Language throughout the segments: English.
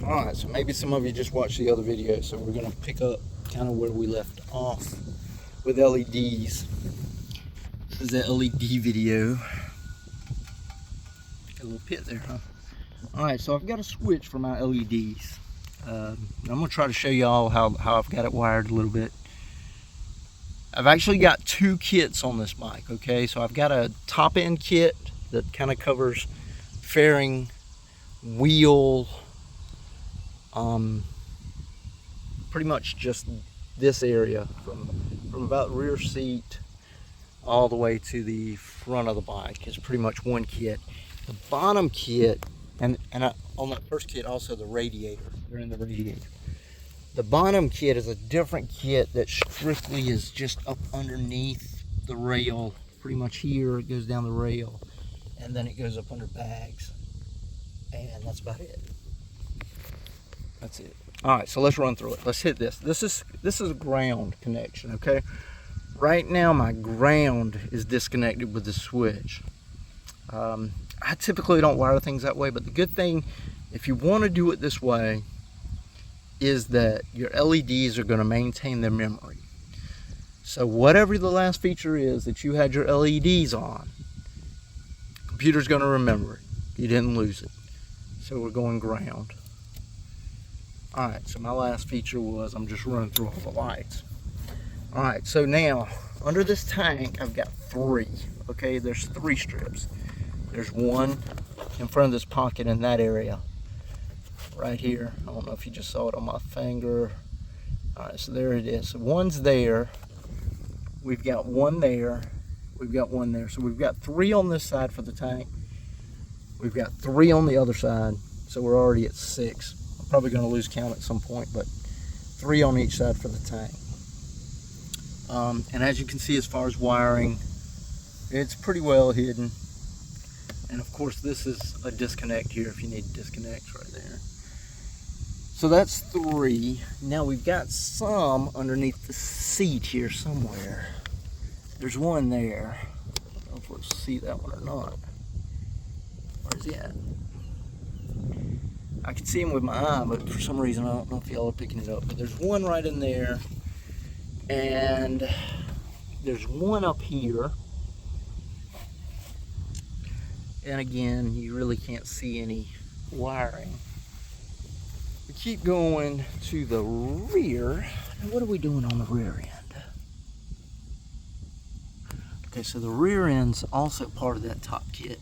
Alright, so maybe some of you just watched the other video, so we're going to pick up kind of where we left off with LEDs. This is the LED video. Got a little pit there, huh? Alright, so I've got a switch for my LEDs. I'm going to try to show y'all how I've got it wired a little bit. I've actually got two kits on this bike, okay? So I've got a top end kit that kind of covers fairing, wheel, pretty much just this area from about rear seat all the way to the front of the bike is pretty much one kit. The bottom kit, and on that first kit also the radiator, they're in the radiator. The bottom kit is a different kit that strictly is just up underneath the rail, pretty much here. It goes down the rail and then it goes up under bags, and that's about it. That's it. All right, so let's run through it. Let's hit this. This is a ground connection, okay? Right now my ground is disconnected with the switch. I typically don't wire things that way, but the good thing, if you want to do it this way, is that your LEDs are going to maintain their memory. So whatever the last feature is that you had your LEDs on, the computer's going to remember it. You didn't lose it. So we're going ground. Alright, so my last feature was, I'm just running through all the lights. Alright, so now, under this tank, I've got three. Okay, there's three strips. There's one in front of this pocket in that area. Right here. I don't know if you just saw it on my finger. Alright, so there it is. So one's there. We've got one there. We've got one there. So we've got three on this side for the tank. We've got three on the other side. So we're already at 6. I'm probably going to lose count at some point, but 3 on each side for the tank. And as you can see, as far as wiring, it's pretty well hidden. And of course, this is a disconnect here if you need to disconnect right there. So that's 3. Now we've got some underneath the seat here somewhere. There's one there. I don't know if we'll see that one or not. Where's he at? I can see him with my eye, but for some reason I don't know if y'all are picking it up. But there's one right in there. And there's one up here. And again, you really can't see any wiring. We keep going to the rear. Now what are we doing on the rear end? Okay, so the rear end's also part of that top kit.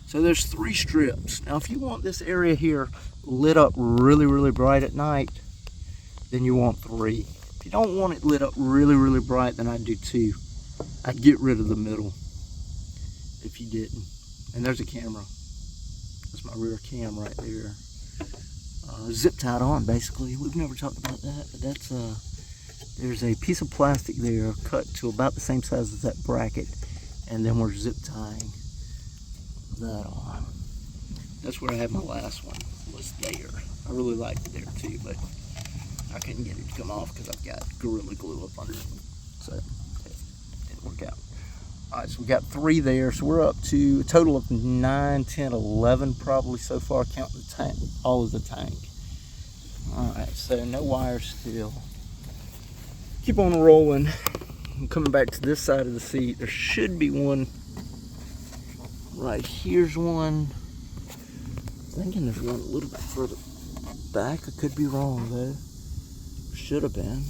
So there's 3 strips. Now if you want this area here lit up really, really bright at night, then you want 3. If you don't want it lit up really, really bright, then I'd do 2. I'd get rid of the middle if you didn't. And there's a camera. That's my rear cam right there. Zip tied on, basically. We've never talked about that, but that's there's a piece of plastic there cut to about the same size as that bracket, and then we're zip tying that on. That's where I had my last one, was there. I really liked it there too, but I couldn't get it to come off because I've got Gorilla Glue up under it, so it didn't work out. Alright, so we got 3 there, so we're up to a total of 9, 10, 11 probably so far, counting the tank, all of the tank. Alright, so no wires still. Keep on rolling. I'm coming back to this side of the seat. There should be one right here's one. I'm thinking there's one a little bit further back. I could be wrong though. Should have been.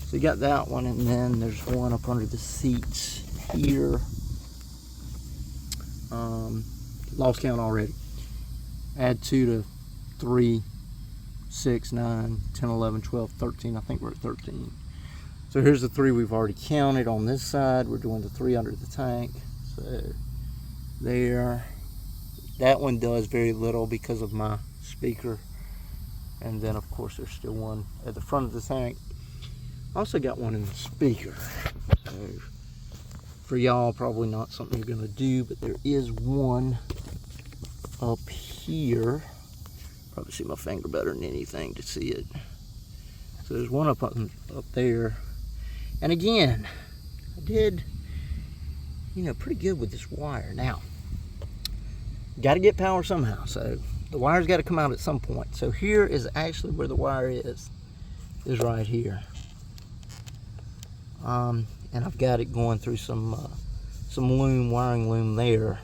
So you got that one, and then there's one up under the seats here. Lost count already. Add 2 to 3, 6, 9, 10, 11, 12, 13. I think we're at 13. So here's the 3 we've already counted on this side. We're doing the 3 under the tank. So there. That one does very little because of my speaker. And then of course there's still one at the front of the tank. Also got one in the speaker. So for y'all, probably not something you're gonna do, but there is one up here. Probably see my finger better than anything to see it. So there's one up there. And again, I did, pretty good with this wire. Now, got to get power somehow. So the wire's got to come out at some point. So here is actually where the wire is right here. And I've got it going through some loom, wiring loom there.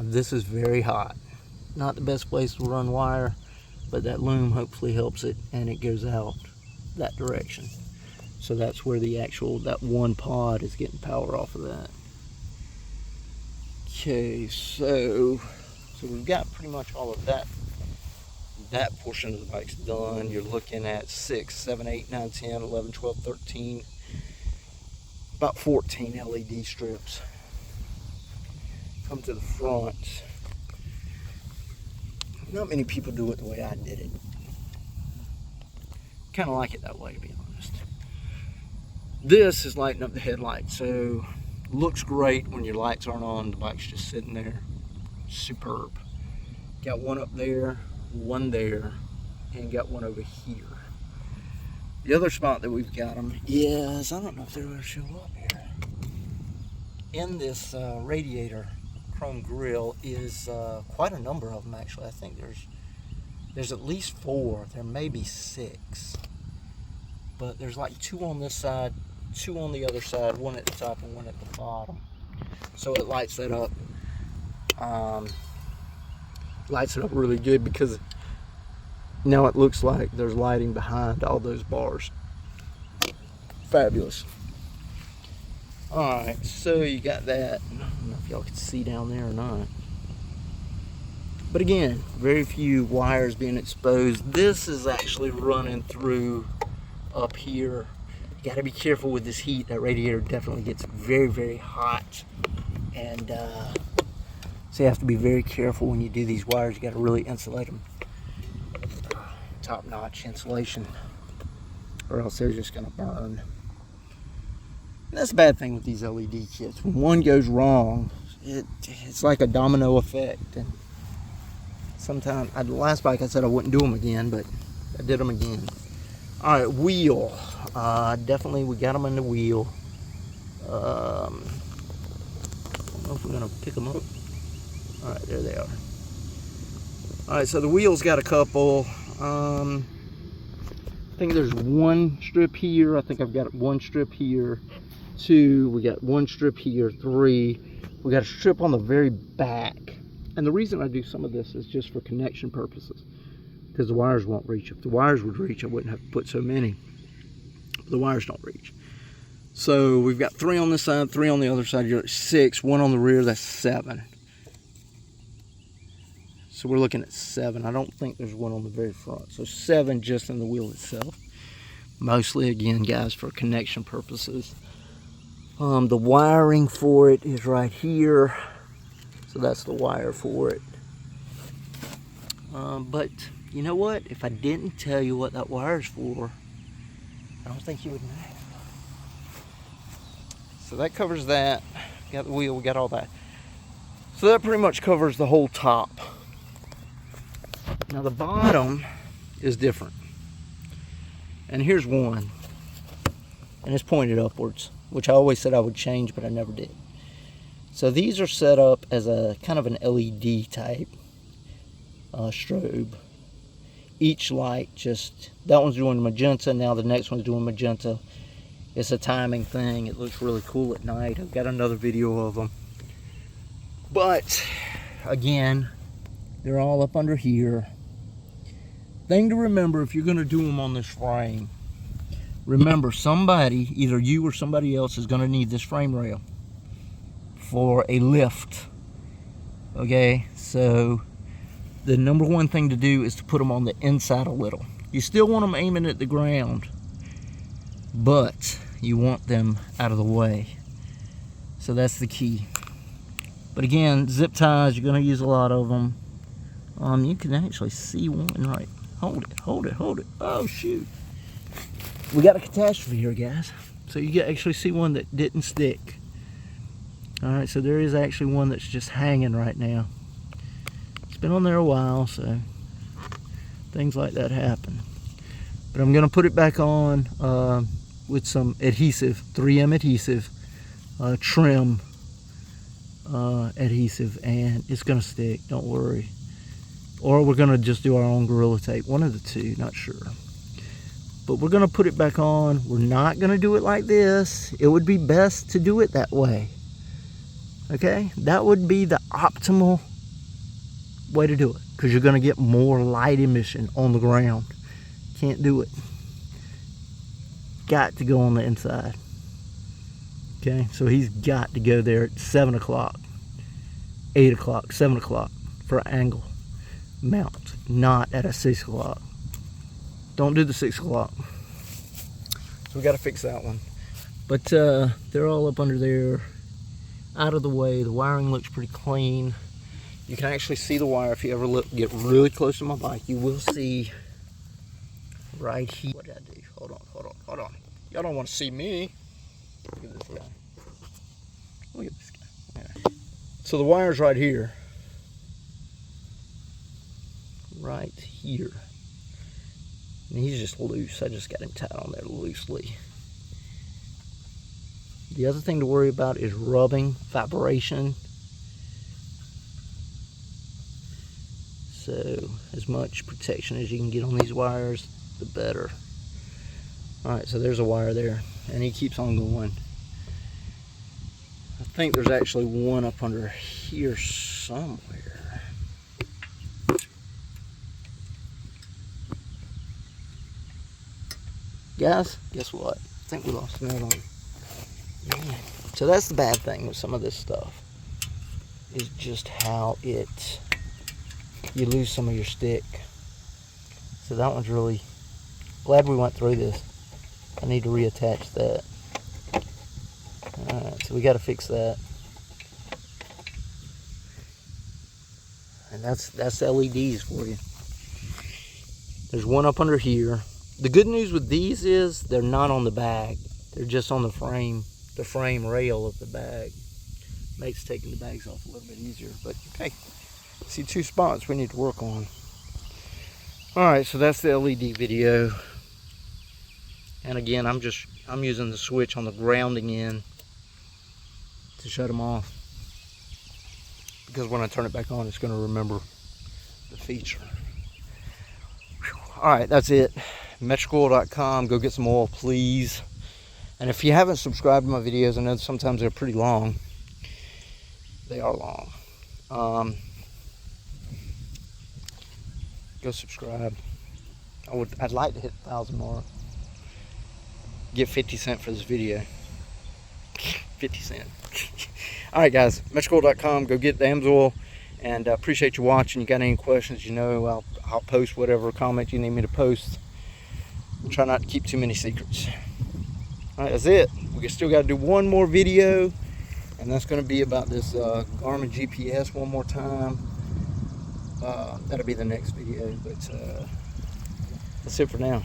This is very hot. Not the best place to run wire, but that loom hopefully helps it, and it goes out that direction. So that's where that one pod is getting power off of that. Okay, so we've got pretty much all of that portion of the bike's done. You're looking at 6, 7, 8, 9, 10, 11, 12, 13, about 14 LED strips. Come to the front. Not many people do it the way I did it. Kind of like it that way, to be honest. This is lighting up the headlights, so looks great when your lights aren't on. The bike's just sitting there. Superb. Got one up there, one there, and got one over here. The other spot that we've got them is, I don't know if they're going to show up here. In this radiator chrome grill is quite a number of them, actually. I think there's at least 4. There may be 6. But there's like 2 on this side, 2 on the other side, 1 at the top and 1 at the bottom. So it lights that up. Lights it up really good because now it looks like there's lighting behind all those bars. Fabulous. Alright, so you got that. I don't know if y'all can see down there or not. But again, very few wires being exposed. This is actually running through up here. You got to be careful with this heat. That radiator definitely gets very, very hot. And so you have to be very careful when you do these wires. You got to really insulate them. Top-notch insulation, or else they're just going to burn. And that's a bad thing with these LED kits. When one goes wrong, it's like a domino effect. And sometimes, the last bike I said I wouldn't do them again, but I did them again. All right, wheel. Definitely, we got them in the wheel. I don't know if we're gonna pick them up. All right, there they are. All right, so the wheel's got a couple. I think there's 1 strip here. I think I've got 1 strip here. 2, we got 1 strip here. 3, we got a strip on the very back. And the reason I do some of this is just for connection purposes, because the wires won't reach. If the wires would reach, I wouldn't have to put so many. But the wires don't reach. So we've got 3 on this side, 3 on the other side. You're at 6, 1 on the rear. That's 7. So we're looking at 7. I don't think there's 1 on the very front. So 7 just in the wheel itself. Mostly, again, guys, for connection purposes. The wiring for it is right here. So that's the wire for it. But you know what? If I didn't tell you what that wire is for, I don't think you would know. So that covers that. We got the wheel, we got all that. So that pretty much covers the whole top. Now the bottom is different. And here's one. And it's pointed upwards, which I always said I would change, but I never did. So these are set up as a kind of an LED type strobe. Each light just, that one's doing magenta, now the next one's doing magenta. It's a timing thing. It looks really cool at night. I've got another video of them. But again, they're all up under here. Thing to remember if you're going to do them on this frame, remember somebody, either you or somebody else, is going to need this frame rail for a lift. Okay, so the number one thing to do is to put them on the inside a little. You still want them aiming at the ground, but you want them out of the way. So that's the key. But again, zip ties, you're going to use a lot of them. You can actually see one right. Hold it, hold it, hold it. Oh, shoot. We got a catastrophe here, guys. So you can actually see one that didn't stick. All right, so there is actually one that's just hanging right now. It's been on there a while, so things like that happen. But I'm going to put it back on with some adhesive, 3M adhesive, trim adhesive, and it's going to stick, don't worry. or we're gonna just do our own Gorilla Tape. One of the two, not sure. But we're gonna put it back on. We're not gonna do it like this. It would be best to do it that way. Okay, that would be the optimal way to do it, because you're gonna get more light emission on the ground. Can't do it. Got to go on the inside. Okay, so he's got to go there at 7 o'clock, 8 o'clock, 7 o'clock for an angle mount, not at a 6 o'clock. Don't do the 6 o'clock. So we got to fix that one. But they're all up under there, out of the way. The wiring looks pretty clean. You can actually see the wire if you ever get really close to my bike. You will see right here. What did I do? Hold on. Y'all don't want to see me. Look at this guy. Look at this guy. Yeah. So the wire's right here. Right here. And he's just loose. I just got him tied on there loosely. The other thing to worry about is rubbing, vibration. So as much protection as you can get on these wires, the better. Alright, so there's a wire there, and he keeps on going. I think there's actually one up under here somewhere. Guys, guess what? I think we lost another one. Man. So that's the bad thing with some of this stuff, is just how you lose some of your stick. So that one's really, glad we went through this. I need to reattach that. Alright, so we got to fix that. And that's LEDs for you. There's one up under here. The good news with these is they're not on the bag. They're just on the frame rail of the bag. Makes taking the bags off a little bit easier. But okay, see 2 spots we need to work on. Alright, so that's the LED video. And again, I'm using the switch on the grounding end to shut them off, because when I turn it back on, it's going to remember the feature. Alright, that's it. MEtricoil.com. Go get some oil, please. And if you haven't subscribed to my videos, I know sometimes they're pretty long. They are long. Go subscribe. I'd like to hit 1,000 more. Get 50 cents for this video. 50 cents. Alright guys, MEtricoil.com. Go get the AMSOIL, and appreciate you watching. You got any questions, you know, I'll post whatever comment you need me to post. I'll try not to keep too many secrets. Alright, that's it. We still got to do one more video, and that's going to be about this Garmin GPS one more time. That'll be the next video, but that's it for now.